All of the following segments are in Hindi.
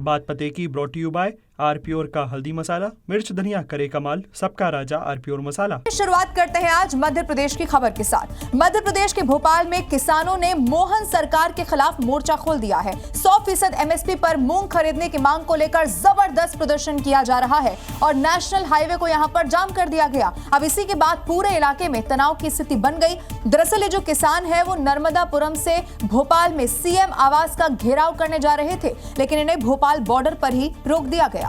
बात पते की ब्रॉट यू बाय आरप्योर का हल्दी मसाला, मिर्च धनिया करे कमाल, सबका राजा आरप्योर मसाला। शुरुआत करते हैं आज मध्य प्रदेश की खबर के साथ। मध्य प्रदेश के भोपाल में किसानों ने मोहन सरकार के खिलाफ मोर्चा खोल दिया है। 100% एमएसपी पर मूंग खरीदने की मांग को लेकर जबरदस्त प्रदर्शन किया जा रहा है और नेशनल हाईवे को यहां पर जाम कर दिया गया। अब इसी के बाद पूरे इलाके में तनाव की स्थिति बन गई। दरअसल ये जो किसान है वो नर्मदापुरम से भोपाल में सीएम आवास का घेराव करने जा रहे थे, लेकिन इन्हें भोपाल बॉर्डर पर ही रोक दिया गया।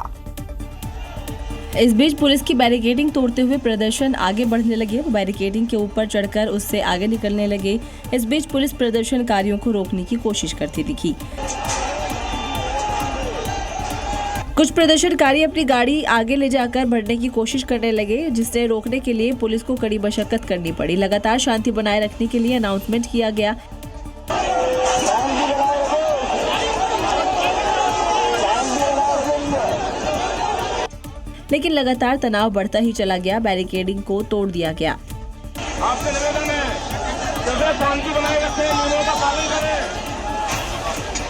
इस बीच पुलिस की बैरिकेडिंग तोड़ते हुए प्रदर्शन आगे बढ़ने लगे। बैरिकेडिंग के ऊपर चढ़कर उससे आगे निकलने लगे। इस बीच पुलिस प्रदर्शनकारियों को रोकने की कोशिश करती दिखी। कुछ प्रदर्शनकारी अपनी गाड़ी आगे ले जाकर बढ़ने की कोशिश करने लगे, जिससे रोकने के लिए पुलिस को कड़ी मशक्कत करनी पड़ी। लगातार शांति बनाए रखने के लिए अनाउंसमेंट किया गया। लेकिन लगातार तनाव बढ़ता ही चला गया। बैरिकेडिंग को तोड़ दिया गया। आपसे निवेदन है, जैसे शांति बनाए रखें, नियमों का पालन करें।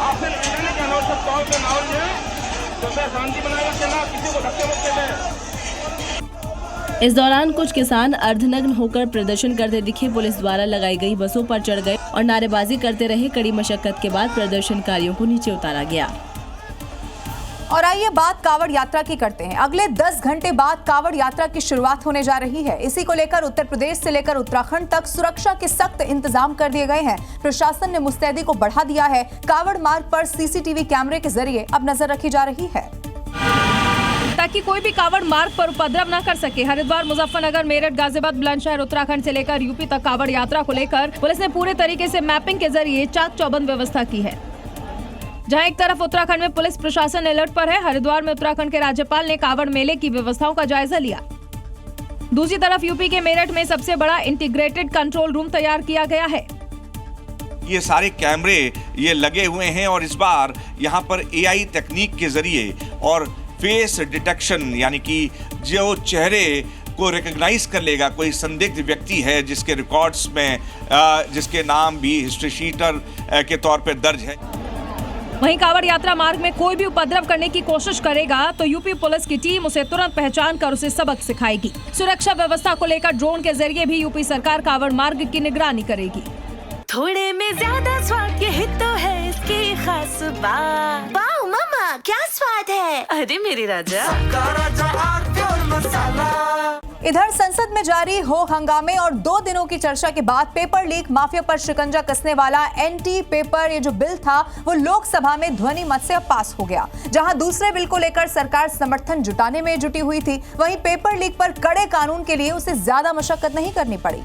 आपसे निवेदन है कि अनावश्यक तौर पे माहौल में जैसे शांति बनाए रखें, ना किसी को धक्के मुक्के दें। इस दौरान कुछ किसान अर्धनग्न होकर प्रदर्शन करते दिखे। पुलिस द्वारा लगाई गई बसों पर चढ़ गए और नारेबाजी करते रहे। कड़ी मशक्कत के बाद प्रदर्शनकारियों को नीचे उतारा गया। और आइए बात कावड़ यात्रा की करते हैं। अगले 10 घंटे बाद कावड़ यात्रा की शुरुआत होने जा रही है। इसी को लेकर उत्तर प्रदेश से लेकर उत्तराखंड तक सुरक्षा के सख्त इंतजाम कर दिए गए हैं। प्रशासन ने मुस्तैदी को बढ़ा दिया है। कावड़ मार्ग पर सीसीटीवी कैमरे के जरिए अब नजर रखी जा रही है ताकि कोई भी कावड़ मार्ग पर उपद्रव न कर सके। हरिद्वार, मुजफ्फरनगर, मेरठ, गाजियाबाद, बुलंदशहर, उत्तराखंड से लेकर यूपी तक कावड़ यात्रा को लेकर पुलिस ने पूरे तरीके से मैपिंग के जरिए चाक चौबंद व्यवस्था की है। जहां एक तरफ उत्तराखंड में पुलिस प्रशासन अलर्ट पर है, हरिद्वार में उत्तराखंड के राज्यपाल ने कावड़ मेले की व्यवस्थाओं का जायजा लिया। दूसरी तरफ यूपी के मेरठ में सबसे बड़ा इंटीग्रेटेड कंट्रोल रूम तैयार किया गया है। ये सारे कैमरे ये लगे हुए हैं और इस बार यहाँ पर एआई तकनीक के जरिए और फेस डिटेक्शन, यानी कि जो चेहरे को रिकॉग्नाइज कर लेगा कोई संदिग्ध व्यक्ति है जिसके रिकॉर्ड्स में जिसके नाम भी हिस्ट्री शीटर के तौर पर दर्ज है। वहीं कावड़ यात्रा मार्ग में कोई भी उपद्रव करने की कोशिश करेगा तो यूपी पुलिस की टीम उसे तुरंत पहचान कर उसे सबक सिखाएगी। सुरक्षा व्यवस्था को लेकर ड्रोन के जरिए भी यूपी सरकार कावड़ मार्ग की निगरानी करेगी। थोड़े में ज्यादा स्वाद यही तो है इसकी खास बात। वाओ मामा, क्या स्वाद है। अरे मेरे राजा, सबका राजा आरप्योर मसाला। इधर संसद में जारी हो हंगामे और 2 दिनों की चर्चा के बाद पेपर लीक माफिया पर शिकंजा कसने वाला एंटी पेपर ये जो बिल था वो लोकसभा में ध्वनि मत से अब पास हो गया। जहां दूसरे बिल को लेकर सरकार समर्थन जुटाने में जुटी हुई थी, वहीं पेपर लीक पर कड़े कानून के लिए उसे ज्यादा मशक्कत नहीं करनी पड़ी।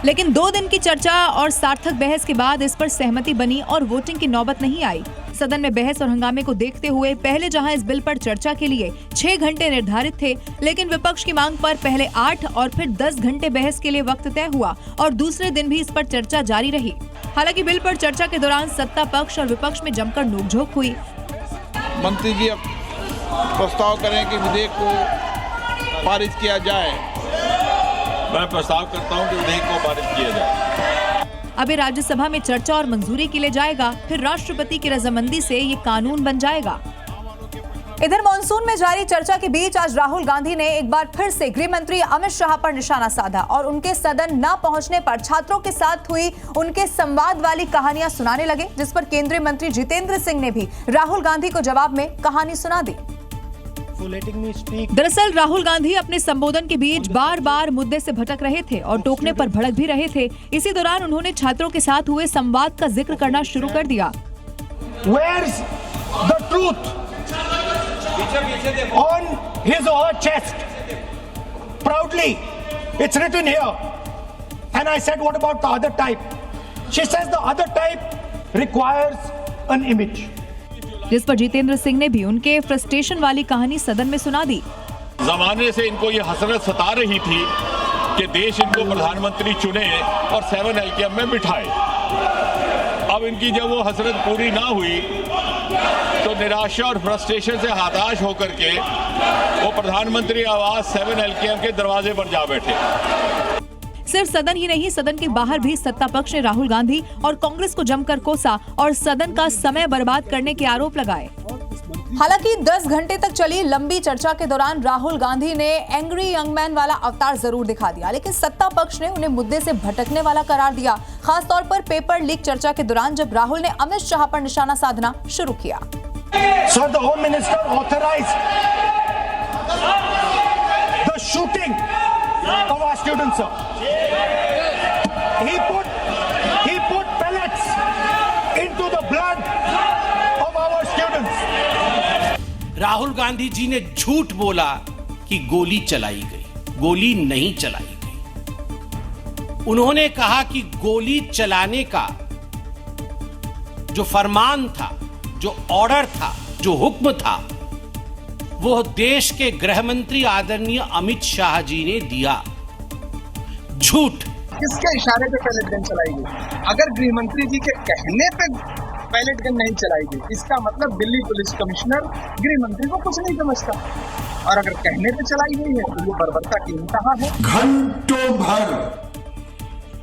लेकिन 2 दिन की चर्चा और सार्थक बहस के बाद इस पर सहमति बनी और वोटिंग की नौबत नहीं आई। सदन में बहस और हंगामे को देखते हुए पहले जहां इस बिल पर चर्चा के लिए 6 घंटे निर्धारित थे, लेकिन विपक्ष की मांग पर पहले 8 और फिर 10 घंटे बहस के लिए वक्त तय हुआ और दूसरे दिन भी इस पर चर्चा जारी रही। हालांकि बिल पर चर्चा के दौरान सत्ता पक्ष और विपक्ष में जमकर नोकझोंक हुई। मंत्री जी अब प्रस्ताव करें कि विधेयक को पारित किया जाए। मैं प्रस्ताव करता हूं कि विधेयक को पारित किया जाए। अब ये राज्यसभा में चर्चा और मंजूरी के लिए जाएगा, फिर राष्ट्रपति की रजामंदी से ये कानून बन जाएगा। इधर मॉनसून में जारी चर्चा के बीच आज राहुल गांधी ने एक बार फिर से गृह मंत्री अमित शाह पर निशाना साधा और उनके सदन न पहुंचने पर छात्रों के साथ हुई उनके संवाद वाली कहानियां सुनाने लगे, जिस पर केंद्रीय मंत्री जितेंद्र सिंह ने भी राहुल गांधी को जवाब में कहानी सुना दी। दरअसल राहुल गांधी अपने संबोधन के बीच बार बार मुद्दे से भटक रहे थे और टोकने पर भड़क भी रहे थे। इसी दौरान उन्होंने छात्रों के साथ हुए संवाद का जिक्र करना शुरू कर दिया। Where's the truth on his or her chest? Proudly, it's written here. And I said, what about the other type? She says the other type requires an image. जिस पर जितेंद्र सिंह ने भी उनके फ्रस्ट्रेशन वाली कहानी सदन में सुना दी। जमाने से इनको ये हसरत सता रही थी कि देश इनको प्रधानमंत्री चुने और 7 LKM में बिठाए। अब इनकी जब वो हसरत पूरी ना हुई तो निराशा और फ्रस्ट्रेशन से हताश होकर के वो प्रधानमंत्री आवास 7 LKM के दरवाजे पर जा बैठे। सिर्फ सदन ही नहीं, सदन के बाहर भी सत्ता पक्ष ने राहुल गांधी और कांग्रेस को जमकर कोसा और सदन का समय बर्बाद करने के आरोप लगाए। हालांकि 10 घंटे तक चली लंबी चर्चा के दौरान राहुल गांधी ने एंग्री यंग मैन वाला अवतार जरूर दिखा दिया, लेकिन सत्ता पक्ष ने उन्हें मुद्दे से भटकने वाला करार दिया, खासतौर पर पेपर लीक चर्चा के दौरान जब राहुल ने अमित शाह पर निशाना साधना शुरू किया। Sir, the Home Minister authorized the shooting of our students, sir. He put pellets into the blood of our students. Rahul Gandhi ji ने झूठ बोला कि गोली चलाई गई। गोली नहीं चलाई गई। उन्होंने कहा कि गोली चलाने का जो फरमान था, जो ऑर्डर था, जो हुक्म था, वो देश के गृह मंत्री आदरणीय अमित शाह जी ने दिया। झूठ। किसके इशारे पे पैलेट गन चलाई गई? अगर गृह मंत्री जी के कहने पे पैलेट गन नहीं चलाई गई, इसका मतलब दिल्ली पुलिस कमिश्नर गृह मंत्री को कुछ नहीं समझता, और अगर कहने पे चलाई गई है तो ये बर्बरता की इंतहा है। घंटों भर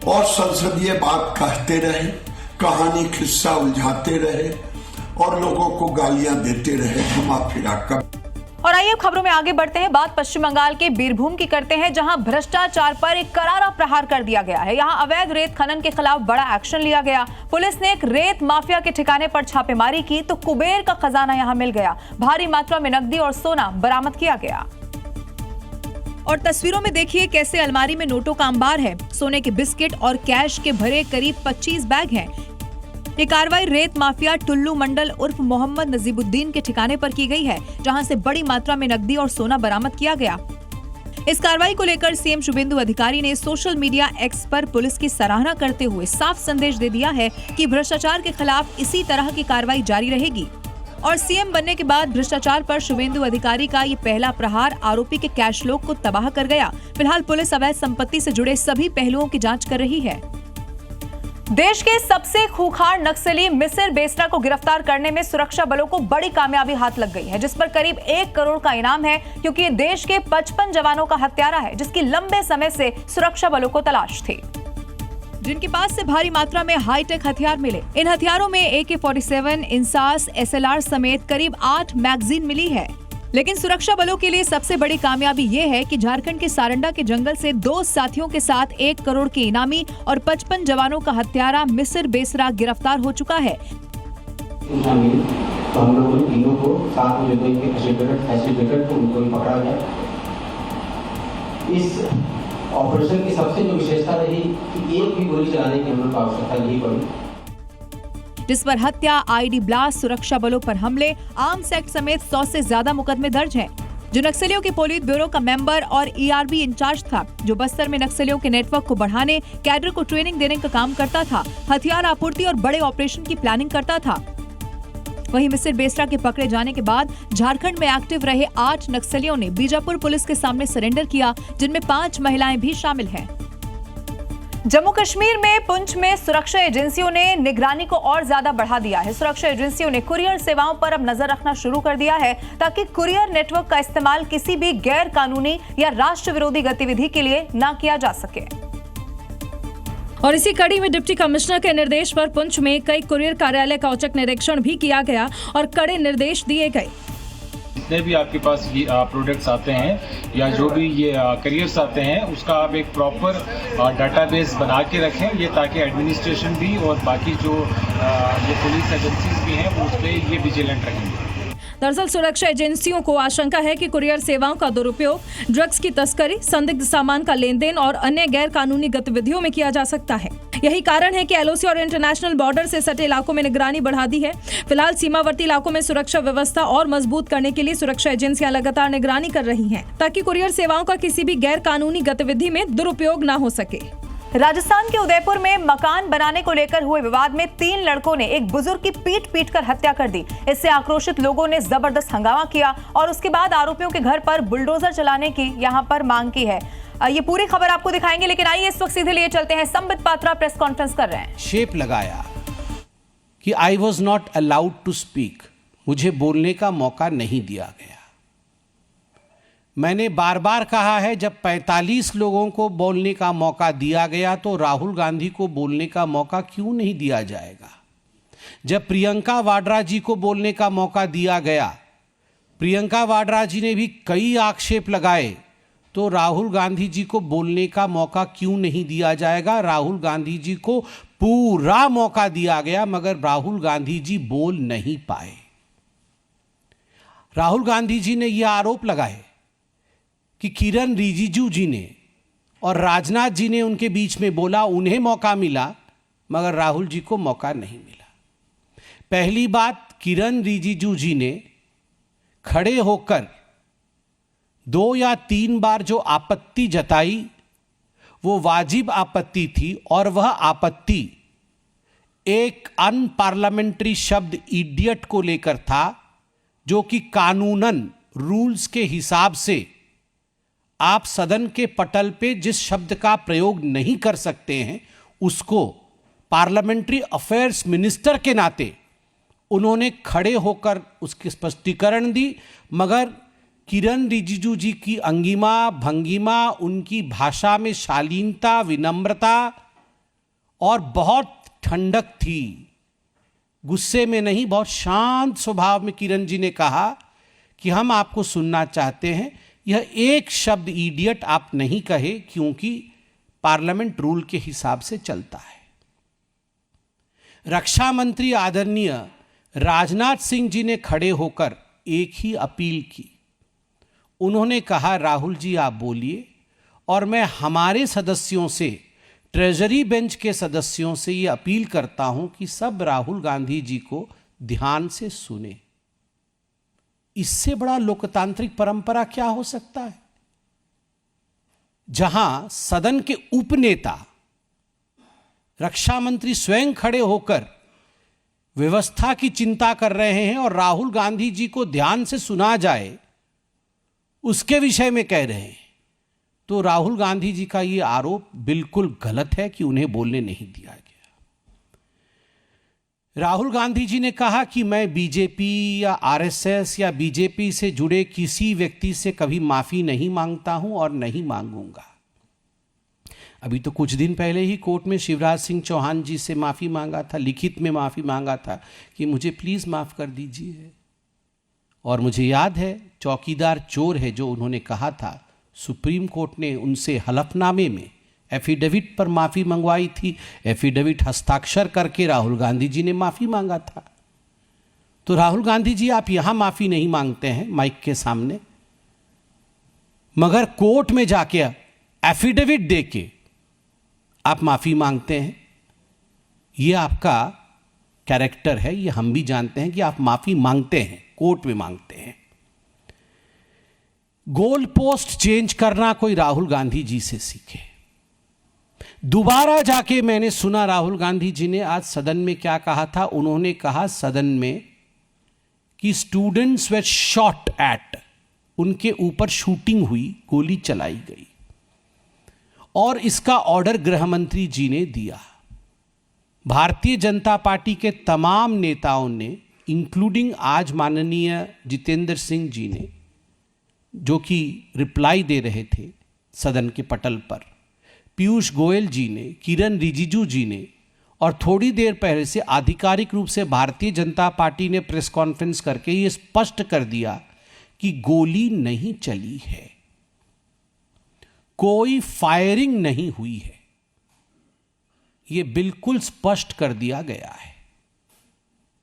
और संसदीय बात कहते रहे, कहानी किस्सा उलझाते रहे और लोगों को गालियां देते रहे, घुमा फिरा कर। और आइए अब खबरों में आगे बढ़ते हैं। बात पश्चिम बंगाल के बीरभूम की करते हैं, जहां भ्रष्टाचार पर एक करारा प्रहार कर दिया गया है। यहां अवैध रेत खनन के खिलाफ बड़ा एक्शन लिया गया। पुलिस ने एक रेत माफिया के ठिकाने पर छापेमारी की तो कुबेर का खजाना यहां मिल गया। भारी मात्रा में नकदी और सोना बरामद किया गया। और तस्वीरों में देखिए कैसे अलमारी में नोटों का अंबार है। सोने के बिस्किट और कैश के भरे करीब 25 बैग हैं। ये कार्रवाई रेत माफिया टुल्लू मंडल उर्फ मोहम्मद नजीबुद्दीन के ठिकाने पर की गई है, जहां से बड़ी मात्रा में नकदी और सोना बरामद किया गया। इस कार्रवाई को लेकर सीएम शुभेंदु अधिकारी ने सोशल मीडिया एक्स पर पुलिस की सराहना करते हुए साफ संदेश दे दिया है कि भ्रष्टाचार के खिलाफ इसी तरह की कार्रवाई जारी रहेगी। और सीएम बनने के बाद भ्रष्टाचार पर शुभेंदु अधिकारी का ये पहला प्रहार आरोपी के कैश लोग को तबाह कर गया। फिलहाल पुलिस अवैध संपत्ति से जुड़े सभी पहलुओं की जांच कर रही है। देश के सबसे खूंखार नक्सली मिसिर बेसरा को गिरफ्तार करने में सुरक्षा बलों को बड़ी कामयाबी हाथ लग गई है, जिस पर करीब 1 करोड़ का इनाम है, क्योंकि ये देश के 55 जवानों का हत्यारा है जिसकी लंबे समय से सुरक्षा बलों को तलाश थी, जिनके पास से भारी मात्रा में हाईटेक हथियार मिले। इन हथियारों में AK-47, इंसास, SLR समेत करीब 8 मैगजीन मिली है। लेकिन सुरक्षा बलों के लिए सबसे बड़ी कामयाबी ये है कि झारखंड के सारंडा के जंगल से 2 साथियों के साथ 1 करोड़ के इनामी और 55 जवानों का हत्यारा मिसिर बेसरा गिरफ्तार हो चुका है। तो हम लोग उन तीनों को साथ में जो इनके फैसिलिटेटर थे उनको भी पकड़ा गया। इस ऑपरेशन की सबसे जो विशेषता रही कि एक भी गोली चलाने की हम लोग को आवश्यकता नहीं पड़ी, जिस पर हत्या, आईडी ब्लास्ट, सुरक्षा बलों पर हमले, आर्म्स एक्ट समेत 100 से ज्यादा मुकदमे दर्ज हैं। जो नक्सलियों के पोलित ब्यूरो का मेंबर और ERB इंचार्ज था, जो बस्तर में नक्सलियों के नेटवर्क को बढ़ाने, कैडर को ट्रेनिंग देने का काम करता था, हथियार आपूर्ति और बड़े ऑपरेशन की प्लानिंग करता था। वहीं मिसिर बेसरा के पकड़े जाने के बाद झारखंड में एक्टिव रहे 8 नक्सलियों ने बीजापुर पुलिस के सामने सरेंडर किया, जिनमें 5 महिलाएं भी शामिल हैं। जम्मू कश्मीर में पुंछ में सुरक्षा एजेंसियों ने निगरानी को और ज्यादा बढ़ा दिया है। सुरक्षा एजेंसियों ने कुरियर सेवाओं पर अब नजर रखना शुरू कर दिया है, ताकि कुरियर नेटवर्क का इस्तेमाल किसी भी गैर कानूनी या राष्ट्र विरोधी गतिविधि के लिए न किया जा सके। और इसी कड़ी में डिप्टी कमिश्नर के निर्देश पर पुंछ में कई कुरियर कार्यालय का औचक निरीक्षण भी किया गया और कड़े निर्देश दिए गए। जितने भी आपके पास ये प्रोडक्ट्स आते हैं या जो भी ये करियर्स आते हैं, उसका आप एक प्रॉपर डाटाबेस बना के रखें, ये ताकि एडमिनिस्ट्रेशन भी और बाकी जो ये पुलिस एजेंसीज भी हैं वो उस पर ये विजिलेंट रहेंगे। दरअसल सुरक्षा एजेंसियों को आशंका है कि कुरियर सेवाओं का दुरुपयोग ड्रग्स की तस्करी, संदिग्ध सामान का लेन देन और अन्य गैर कानूनी गतिविधियों में किया जा सकता है। यही कारण है कि LOC और इंटरनेशनल बॉर्डर से सटे इलाकों में निगरानी बढ़ा दी है। फिलहाल सीमावर्ती इलाकों में सुरक्षा व्यवस्था और मजबूत करने के लिए सुरक्षा एजेंसियां लगातार निगरानी कर रही हैं, ताकि कुरियर सेवाओं का किसी भी गैर कानूनी गतिविधि में दुरुपयोग न हो सके। राजस्थान के उदयपुर में मकान बनाने को लेकर हुए विवाद में 3 लड़कों ने एक बुजुर्ग की पीट कर हत्या कर दी। इससे आक्रोशित लोगों ने जबरदस्त हंगामा किया और उसके बाद आरोपियों के घर पर बुलडोजर चलाने की यहां पर मांग की है। ये पूरी खबर आपको दिखाएंगे, लेकिन आइए इस वक्त सीधे लिए चलते हैं। संबित पात्रा प्रेस कॉन्फ्रेंस कर रहे हैं। शेप लगाया कि I was not allowed to speak, मुझे बोलने का मौका नहीं दिया गया। मैंने बार बार कहा है, जब 45 लोगों को बोलने का मौका दिया गया तो राहुल गांधी को बोलने का मौका क्यों नहीं दिया जाएगा? जब प्रियंका वाड्रा जी को बोलने का मौका दिया गया, प्रियंका वाड्रा जी ने भी कई आक्षेप लगाए, तो राहुल गांधी जी को बोलने का मौका क्यों नहीं दिया जाएगा? राहुल गांधी जी को पूरा मौका दिया गया, मगर राहुल गांधी जी बोल नहीं पाए। राहुल गांधी जी ने यह आरोप लगाए कि किरण रिजिजू जी ने और राजनाथ जी ने उनके बीच में बोला, उन्हें मौका मिला मगर राहुल जी को मौका नहीं मिला। पहली बात, किरण रिजिजू जी ने खड़े होकर 2 या 3 बार जो आपत्ति जताई वो वाजिब आपत्ति थी, और वह आपत्ति एक अनपार्लियामेंट्री शब्द इडियट को लेकर था, जो कि कानूनन रूल्स के हिसाब से आप सदन के पटल पे जिस शब्द का प्रयोग नहीं कर सकते हैं, उसको पार्लियामेंट्री अफेयर्स मिनिस्टर के नाते उन्होंने खड़े होकर उसकी स्पष्टीकरण दी। मगर किरण रिजिजू जी की अंगिमा भंगिमा, उनकी भाषा में शालीनता, विनम्रता और बहुत ठंडक थी। गुस्से में नहीं, बहुत शांत स्वभाव में किरण जी ने कहा कि हम आपको सुनना चाहते हैं, यह एक शब्द इडियट आप नहीं कहे, क्योंकि पार्लियामेंट रूल के हिसाब से चलता है। रक्षा मंत्री आदरणीय राजनाथ सिंह जी ने खड़े होकर एक ही अपील की। उन्होंने कहा, राहुल जी आप बोलिए, और मैं हमारे सदस्यों से, ट्रेजरी बेंच के सदस्यों से ये अपील करता हूं कि सब राहुल गांधी जी को ध्यान से सुने। इससे बड़ा लोकतांत्रिक परंपरा क्या हो सकता है, जहां सदन के उपनेता रक्षा मंत्री स्वयं खड़े होकर व्यवस्था की चिंता कर रहे हैं और राहुल गांधी जी को ध्यान से सुना जाए उसके विषय में कह रहे हैं। तो राहुल गांधी जी का यह आरोप बिल्कुल गलत है कि उन्हें बोलने नहीं दिया गया। राहुल गांधी जी ने कहा कि मैं बीजेपी या आरएसएस या बीजेपी से जुड़े किसी व्यक्ति से कभी माफी नहीं मांगता हूं और नहीं मांगूंगा। अभी तो कुछ दिन पहले ही कोर्ट में शिवराज सिंह चौहान जी से माफी मांगा था, लिखित में माफी मांगा था कि मुझे प्लीज माफ कर दीजिए। और मुझे याद है, चौकीदार चोर है जो उन्होंने कहा था, सुप्रीम कोर्ट ने उनसे हलफनामे में एफिडेविट पर माफी मंगवाई थी। एफिडेविट हस्ताक्षर करके राहुल गांधी जी ने माफी मांगा था। तो राहुल गांधी जी, आप यहां माफी नहीं मांगते हैं माइक के सामने, मगर कोर्ट में जाके एफिडेविट देके आप माफी मांगते हैं। यह आपका कैरेक्टर है, यह हम भी जानते हैं कि आप माफी मांगते हैं, कोर्ट में मांगते हैं। गोल पोस्ट चेंज करना कोई राहुल गांधी जी से सीखे। दोबारा जाके मैंने सुना राहुल गांधी जी ने आज सदन में क्या कहा था। उन्होंने कहा सदन में कि स्टूडेंट्स वर शॉट एट, उनके ऊपर शूटिंग हुई, गोली चलाई गई, और इसका ऑर्डर गृह मंत्री जी ने दिया। भारतीय जनता पार्टी के तमाम नेताओं ने, इंक्लूडिंग आज माननीय जितेंद्र सिंह जी ने, जो कि रिप्लाई दे रहे थे सदन के पटल पर, पीयूष गोयल जी ने, किरण रिजिजू जी ने, और थोड़ी देर पहले से आधिकारिक रूप से भारतीय जनता पार्टी ने प्रेस कॉन्फ्रेंस करके ये स्पष्ट कर दिया कि गोली नहीं चली है, कोई फायरिंग नहीं हुई है। ये बिल्कुल स्पष्ट कर दिया गया है।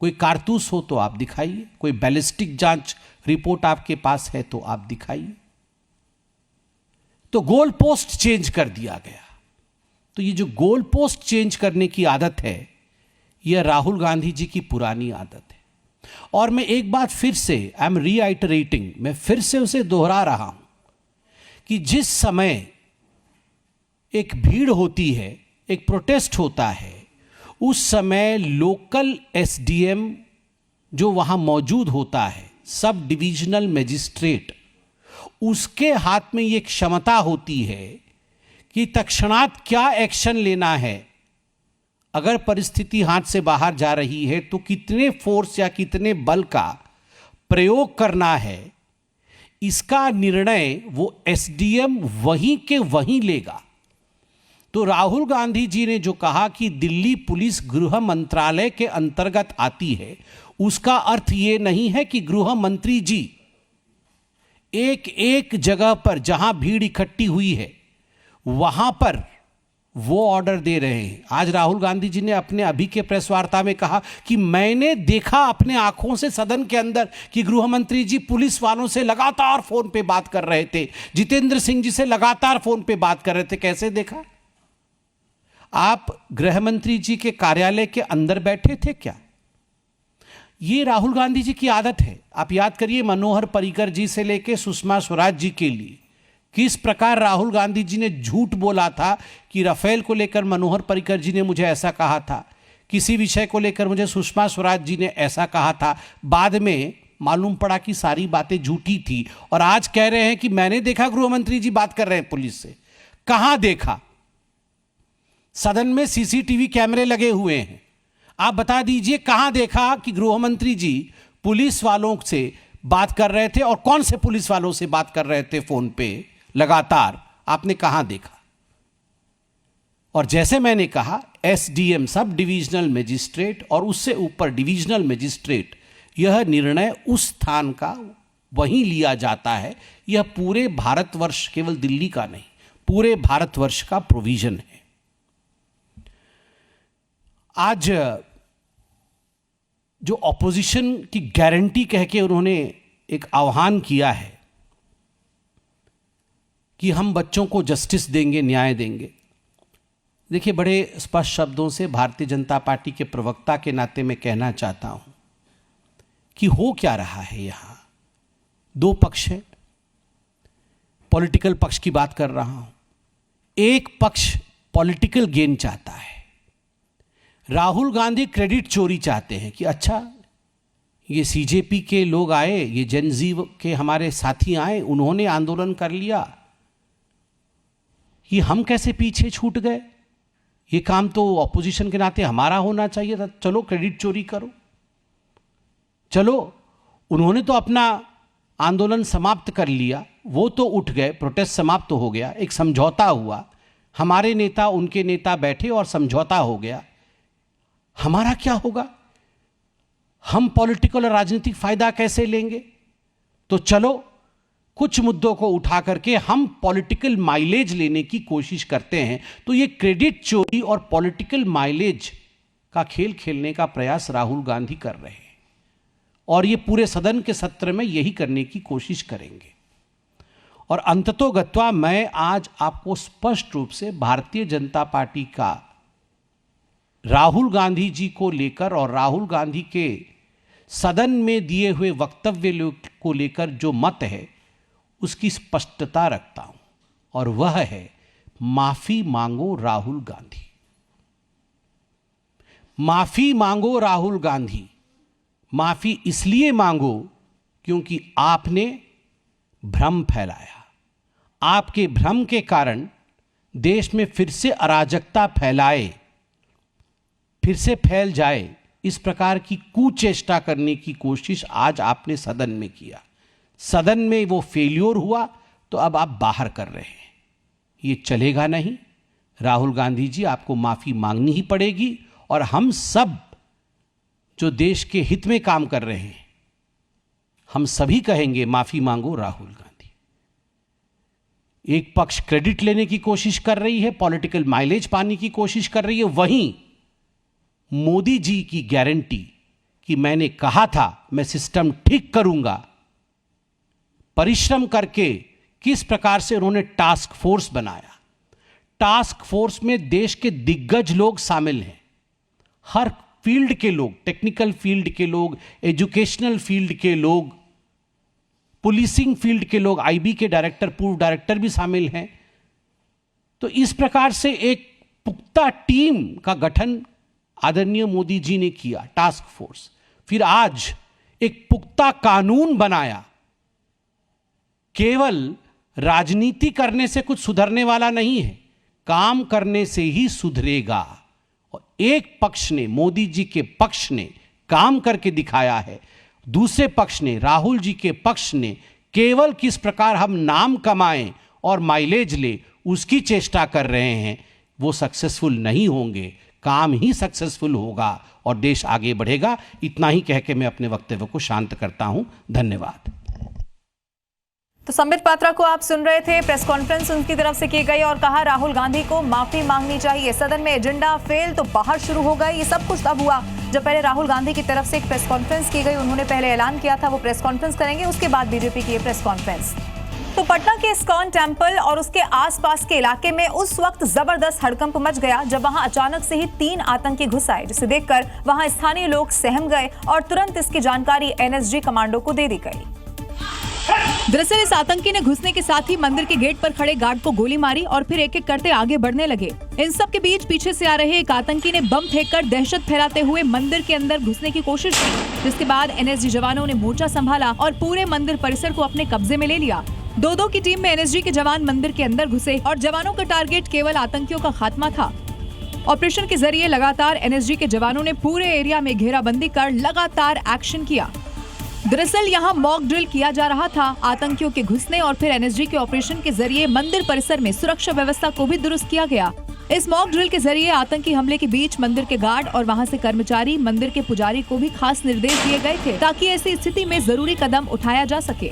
कोई कारतूस हो तो आप दिखाइए, कोई बैलिस्टिक जांच रिपोर्ट आपके पास है तो आप दिखाइए। तो गोल पोस्ट चेंज कर दिया गया। तो ये जो गोल पोस्ट चेंज करने की आदत है, यह राहुल गांधी जी की पुरानी आदत है। और मैं एक बात फिर से, आई एम रीआइटरेटिंग, मैं फिर से उसे दोहरा रहा हूं कि जिस समय एक भीड़ होती है, एक प्रोटेस्ट होता है, उस समय लोकल एसडीएम जो वहां मौजूद होता है, सब डिविजनल मजिस्ट्रेट, उसके हाथ में ये क्षमता होती है कि तत्क्षणात क्या एक्शन लेना है। अगर परिस्थिति हाथ से बाहर जा रही है तो कितने फोर्स या कितने बल का प्रयोग करना है, इसका निर्णय वो एसडीएम वहीं के वहीं लेगा। तो राहुल गांधी जी ने जो कहा कि दिल्ली पुलिस गृह मंत्रालय के अंतर्गत आती है, उसका अर्थ ये नहीं है कि गृह मंत्री जी एक एक जगह पर जहां भीड़ इकट्ठी हुई है वहां पर वो ऑर्डर दे रहे हैं। आज राहुल गांधी जी ने अपने अभी के प्रेस वार्ता में कहा कि मैंने देखा अपने आंखों से सदन के अंदर कि गृह मंत्री जी पुलिस वालों से लगातार फोन पे बात कर रहे थे, जितेंद्र सिंह जी से लगातार फोन पे बात कर रहे थे। कैसे देखा? आप गृह मंत्री जी के कार्यालय के अंदर बैठे थे क्या? ये राहुल गांधी जी की आदत है। आप याद करिए मनोहर पर्रिकर जी से लेकर सुषमा स्वराज जी के लिए किस प्रकार राहुल गांधी जी ने झूठ बोला था कि राफेल को लेकर मनोहर पर्रिकर जी ने मुझे ऐसा कहा था, किसी विषय को लेकर मुझे सुषमा स्वराज जी ने ऐसा कहा था। बाद में मालूम पड़ा कि सारी बातें झूठी थी और आज कह रहे हैं कि मैंने देखा गृह मंत्री जी बात कर रहे हैं पुलिस से। कहां देखा? सदन में सीसीटीवी कैमरे लगे हुए हैं। आप बता दीजिए कहां देखा कि गृह मंत्री जी पुलिस वालों से बात कर रहे थे और कौन से पुलिस वालों से बात कर रहे थे फोन पे लगातार? आपने कहां देखा? और जैसे मैंने कहा, एसडीएम सब डिविजनल मजिस्ट्रेट और उससे ऊपर डिविजनल मजिस्ट्रेट, यह निर्णय उस स्थान का वहीं लिया जाता है। यह पूरे भारतवर्ष, केवल दिल्ली का नहीं, पूरे भारतवर्ष का प्रोविजन है। आज जो ऑपोजिशन की गारंटी कह के उन्होंने एक आह्वान किया है कि हम बच्चों को जस्टिस देंगे, न्याय देंगे। देखिए, बड़े स्पष्ट शब्दों से भारतीय जनता पार्टी के प्रवक्ता के नाते मैं कहना चाहता हूं कि हो क्या रहा है यहां। दो पक्ष हैं, पॉलिटिकल पक्ष की बात कर रहा हूं। एक पक्ष पॉलिटिकल गेन चाहता है। राहुल गांधी क्रेडिट चोरी चाहते हैं कि अच्छा, ये सीजेपी के लोग आए, ये जेनजी के हमारे साथी आए, उन्होंने आंदोलन कर लिया, ये हम कैसे पीछे छूट गए? ये काम तो ऑपोजिशन के नाते हमारा होना चाहिए था। चलो क्रेडिट चोरी करो। चलो, उन्होंने तो अपना आंदोलन समाप्त कर लिया, वो तो उठ गए, प्रोटेस्ट समाप्त हो गया, एक समझौता हुआ, हमारे नेता उनके नेता बैठे और समझौता हो गया। हमारा क्या होगा? हम पॉलिटिकल और राजनीतिक फायदा कैसे लेंगे? तो चलो, कुछ मुद्दों को उठा करके हम पॉलिटिकल माइलेज लेने की कोशिश करते हैं। तो ये क्रेडिट चोरी और पॉलिटिकल माइलेज का खेल खेलने का प्रयास राहुल गांधी कर रहे हैं और ये पूरे सदन के सत्र में यही करने की कोशिश करेंगे। और अंततोगत्वा मैं आज आपको स्पष्ट रूप से भारतीय जनता पार्टी का राहुल गांधी जी को लेकर और राहुल गांधी के सदन में दिए हुए वक्तव्य को लेकर जो मत है उसकी स्पष्टता रखता हूं, और वह है माफी मांगो राहुल गांधी। माफी मांगो राहुल गांधी। माफी इसलिए मांगो क्योंकि आपने भ्रम फैलाया। आपके भ्रम के कारण देश में फिर से अराजकता फिर से फैल जाए, इस प्रकार की कुचेष्टा करने की कोशिश आज आपने सदन में किया। सदन में वो फेल्योर हुआ तो अब आप बाहर कर रहे हैं। ये चलेगा नहीं। राहुल गांधी जी, आपको माफी मांगनी ही पड़ेगी और हम सब जो देश के हित में काम कर रहे हैं, हम सभी कहेंगे माफी मांगो राहुल गांधी। एक पक्ष क्रेडिट लेने की कोशिश कर रही है, पॉलिटिकल माइलेज पाने की कोशिश कर रही है, वहीं मोदी जी की गारंटी कि मैंने कहा था मैं सिस्टम ठीक करूंगा, परिश्रम करके किस प्रकार से उन्होंने टास्क फोर्स बनाया। टास्क फोर्स में देश के दिग्गज लोग शामिल हैं, हर फील्ड के लोग, टेक्निकल फील्ड के लोग, एजुकेशनल फील्ड के लोग, पुलिसिंग फील्ड के लोग, आईबी के डायरेक्टर, पूर्व डायरेक्टर भी शामिल हैं। तो इस प्रकार से एक पुख्ता टीम का गठन आदरणीय मोदी जी ने किया, टास्क फोर्स। फिर आज एक पुख्ता कानून बनाया। केवल राजनीति करने से कुछ सुधरने वाला नहीं है, काम करने से ही सुधरेगा। और एक पक्ष ने, मोदी जी के पक्ष ने काम करके दिखाया है, दूसरे पक्ष ने, राहुल जी के पक्ष ने केवल किस प्रकार हम नाम कमाएं और माइलेज ले उसकी चेष्टा कर रहे हैं, वो सक्सेसफुल नहीं होंगे। काम ही सक्सेसफुल होगा और देश आगे बढ़ेगा। इतना ही कह के मैं अपने वक्तव्य को शांत करता हूं। धन्यवाद। तो संबित पात्रा को आप सुन रहे थे। प्रेस कॉन्फ्रेंस उनकी तरफ से की गई और कहा राहुल गांधी को माफी मांगनी चाहिए। सदन में एजेंडा फेल तो बाहर शुरू हो गए। ये सब कुछ तब हुआ जब पहले राहुल गांधी की तरफ से एक प्रेस कॉन्फ्रेंस की गई। उन्होंने पहले ऐलान किया था वो प्रेस कॉन्फ्रेंस करेंगे, उसके बाद बीजेपी की ये प्रेस कॉन्फ्रेंस। तो पटना के इस्कॉन टेम्पल और उसके आसपास के इलाके में उस वक्त जबरदस्त हड़कंप मच गया जब वहां अचानक से ही 3 आतंकी घुस आए, जिसे देखकर वहां स्थानीय लोग सहम गए और तुरंत इसकी जानकारी एनएसजी कमांडो को दे दी गई। दरअसल इस आतंकी ने घुसने के साथ ही मंदिर के गेट पर खड़े गार्ड को गोली मारी और फिर एक एक करते आगे बढ़ने लगे। इन सब के बीच पीछे से आ रहे एक आतंकी ने बम फेंककर दहशत फैलाते हुए मंदिर के अंदर घुसने की कोशिश की, जिसके बाद एनएसजी जवानों ने मोर्चा संभाला और पूरे मंदिर परिसर को अपने कब्जे में ले लिया। 2-2 की टीम में एनएसजी के जवान मंदिर के अंदर घुसे और जवानों का टारगेट केवल आतंकियों का खात्मा था। ऑपरेशन के जरिए लगातार एनएसजी के जवानों ने पूरे एरिया में घेराबंदी कर लगातार एक्शन किया। दरअसल यहाँ मॉक ड्रिल किया जा रहा था। आतंकियों के घुसने और फिर एनएसजी के ऑपरेशन के जरिए मंदिर परिसर में सुरक्षा व्यवस्था को भी दुरुस्त किया गया। इस मॉक ड्रिल के जरिए आतंकी हमले के बीच मंदिर के गार्ड और वहां से कर्मचारी, मंदिर के पुजारी को भी खास निर्देश दिए गए थे ताकि ऐसी स्थिति में जरूरी कदम उठाया जा सके।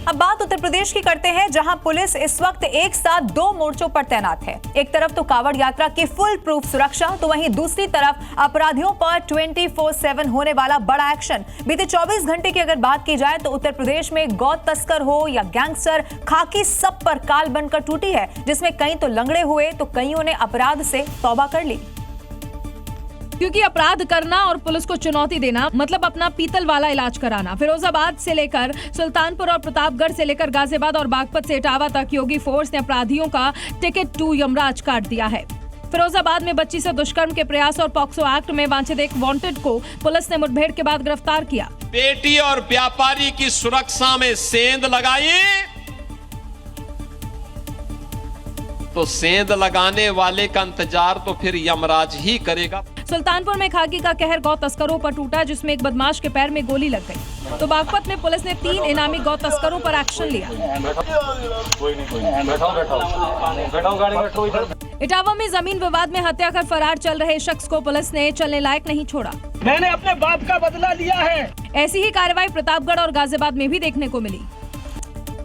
अब बात उत्तर प्रदेश की करते हैं, जहां पुलिस इस वक्त एक साथ 2 मोर्चों पर तैनात है। एक तरफ तो कांवड़ यात्रा की फुल प्रूफ सुरक्षा, तो वहीं दूसरी तरफ अपराधियों पर 24/7 होने वाला बड़ा एक्शन। बीते 24 घंटे की अगर बात की जाए तो उत्तर प्रदेश में गौ तस्कर हो या गैंगस्टर, खाकी सब पर काल बनकर टूटी है, जिसमें कई तो लंगड़े हुए तो कईयों ने अपराध से तौबा कर ली। क्योंकि अपराध करना और पुलिस को चुनौती देना मतलब अपना पीतल वाला इलाज कराना। फिरोजाबाद से लेकर सुल्तानपुर और प्रतापगढ़ से लेकर गाजियाबाद और बागपत से इटावा तक योगी फोर्स ने अपराधियों का टिकट टू यमराज काट दिया है। फिरोजाबाद में बच्ची से दुष्कर्म के प्रयास और पॉक्सो एक्ट में वांछित एक वांटेड को पुलिस ने मुठभेड़ के बाद गिरफ्तार किया। बेटी और व्यापारी की सुरक्षा में सेंध लगाई तो सेंध लगाने वाले का इंतजार तो फिर यमराज ही करेगा। सुल्तानपुर में खाकी का कहर गौ तस्करों पर टूटा, जिसमें एक बदमाश के पैर में गोली लग गई। तो बागपत में पुलिस ने 3 इनामी गौ तस्करों पर एक्शन लिया। इटावा में जमीन विवाद में हत्या कर फरार चल रहे शख्स को पुलिस ने चलने लायक नहीं छोड़ा। मैंने अपने बाप का बदला लिया है। ऐसी ही कार्रवाई प्रतापगढ़ और गाजियाबाद में भी देखने को मिली।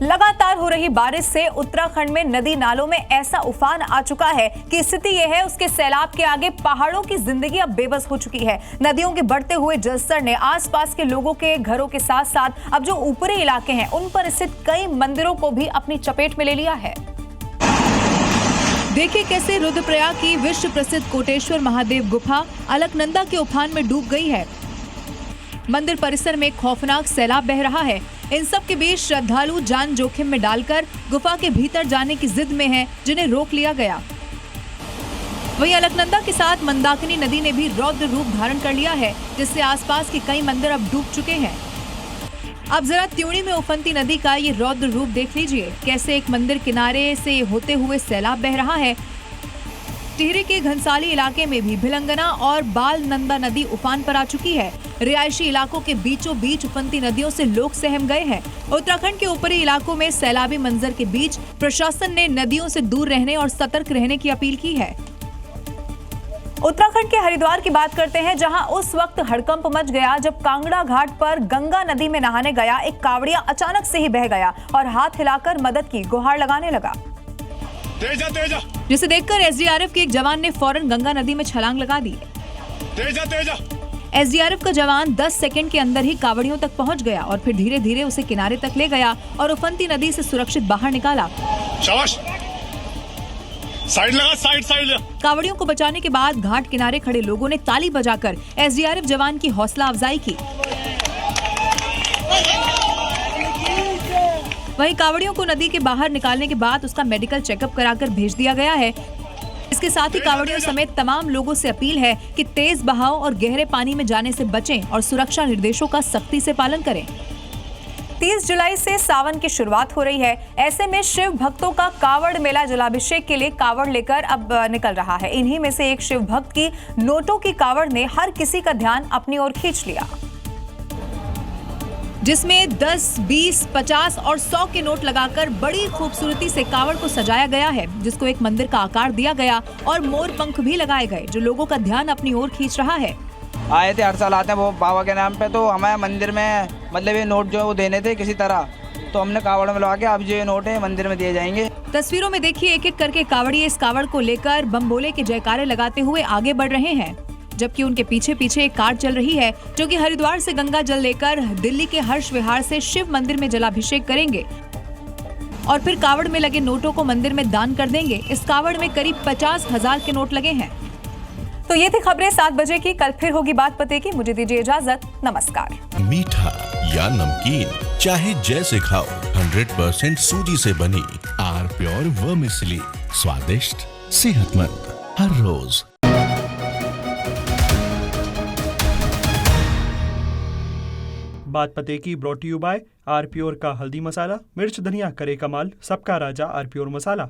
लगातार हो रही बारिश से उत्तराखंड में नदी नालों में ऐसा उफान आ चुका है कि स्थिति यह है, उसके सैलाब के आगे पहाड़ों की जिंदगी अब बेबस हो चुकी है। नदियों के बढ़ते हुए जलस्तर ने आसपास के लोगों के घरों के साथ साथ अब जो ऊपरी इलाके हैं उन पर स्थित कई मंदिरों को भी अपनी चपेट में ले लिया है। देखिए कैसे रुद्रप्रयाग की विश्व प्रसिद्ध कोटेश्वर महादेव गुफा अलकनंदा के उफान में डूब गई है। मंदिर परिसर में खौफनाक सैलाब बह रहा है। इन सब के बीच श्रद्धालु जान जोखिम में डालकर गुफा के भीतर जाने की जिद में हैं, जिन्हें रोक लिया गया। वहीं अलकनंदा के साथ मंदाकिनी नदी ने भी रौद्र रूप धारण कर लिया है, जिससे आसपास के कई मंदिर अब डूब चुके हैं। अब जरा त्यूणी में उफनती नदी का ये रौद्र रूप देख लीजिए, कैसे एक मंदिर किनारे से होते हुए सैलाब बह रहा है। टिहरी के घनसाली इलाके में भी भिलंगना और बाल नंदा नदी उफान पर आ चुकी है। रिहायशी इलाकों के बीचों बीच उफनती नदियों से लोग सहम गए हैं। उत्तराखंड के ऊपरी इलाकों में सैलाबी मंजर के बीच प्रशासन ने नदियों से दूर रहने और सतर्क रहने की अपील की है। उत्तराखंड के हरिद्वार की बात करते हैं, जहां उस वक्त हड़कंप मच गया जब कांगड़ा घाट पर गंगा नदी में नहाने गया एक कांवड़िया अचानक से ही बह गया और हाथ हिलाकर मदद की गुहार लगाने लगा। तेजा तेजा। जिसे देखकर एसडीआरएफ के एक जवान ने फौरन गंगा नदी में छलांग लगा दी। तेजा तेजा। एसडीआरएफ का जवान 10 सेकंड के अंदर ही कांवड़ियों तक पहुंच गया और फिर धीरे धीरे उसे किनारे तक ले गया और उफनती नदी से सुरक्षित बाहर निकाला। शाबाश। साइड लगा, साइड। कांवड़ियों को बचाने के बाद घाट किनारे खड़े लोगों ने ताली बजाकर एसडीआरएफ जवान की हौसला अफजाई की। वहीं कांवड़ियों को नदी के बाहर निकालने के बाद उसका मेडिकल चेकअप कराकर भेज दिया गया है। इसके साथ ही कांवड़ियों समेत तमाम लोगों से अपील है कि तेज बहाव और गहरे पानी में जाने से बचें और सुरक्षा निर्देशों का सख्ती से पालन करें। 30 जुलाई से सावन की शुरुआत हो रही है। ऐसे में शिव भक्तों का कांवड़ मेला जलाभिषेक के लिए कांवड़ लेकर अब निकल रहा है। इन्हीं में से एक शिव भक्त की नोटों की कांवड़ ने हर किसी का ध्यान अपनी ओर खींच लिया। जिसमें 10, 20, 50 और 100 के नोट लगाकर बड़ी खूबसूरती से कावड़ को सजाया गया है, जिसको एक मंदिर का आकार दिया गया और मोर पंख भी लगाए गए, जो लोगों का ध्यान अपनी ओर खींच रहा है। आए थे, हर साल आते हैं वो बाबा के नाम पे, तो हमें मंदिर में मतलब ये नोट जो वो देने थे किसी तरह, तो हमने कावड़ में लगा के अब जो ये नोट है मंदिर में दिए जाएंगे। तस्वीरों में देखिए एक एक करके कावड़िए इस कावड़ को लेकर बम भोले के जयकारे लगाते हुए आगे बढ़ रहे हैं, जबकि उनके पीछे पीछे एक कार चल रही है जो कि हरिद्वार से गंगा जल लेकर दिल्ली के हर्ष विहार से शिव मंदिर में जलाभिषेक करेंगे और फिर कावड़ में लगे नोटों को मंदिर में दान कर देंगे। इस कावड़ में करीब 50,000 के नोट लगे हैं। तो ये थी खबरें 7 बजे की। कल फिर होगी बात पते की। मुझे दीजिए इजाजत। नमस्कार। मीठा या नमकीन, चाहे जैसे खाओ, 100% सूजी से बनी आर प्योर वर्मिसेली, स्वादिष्ट, सेहतमंद हर रोज। बात पते की brought you by R Pure का हल्दी मसाला, मिर्च धनिया करे कमाल, सबका राजा आर प्योर मसाला।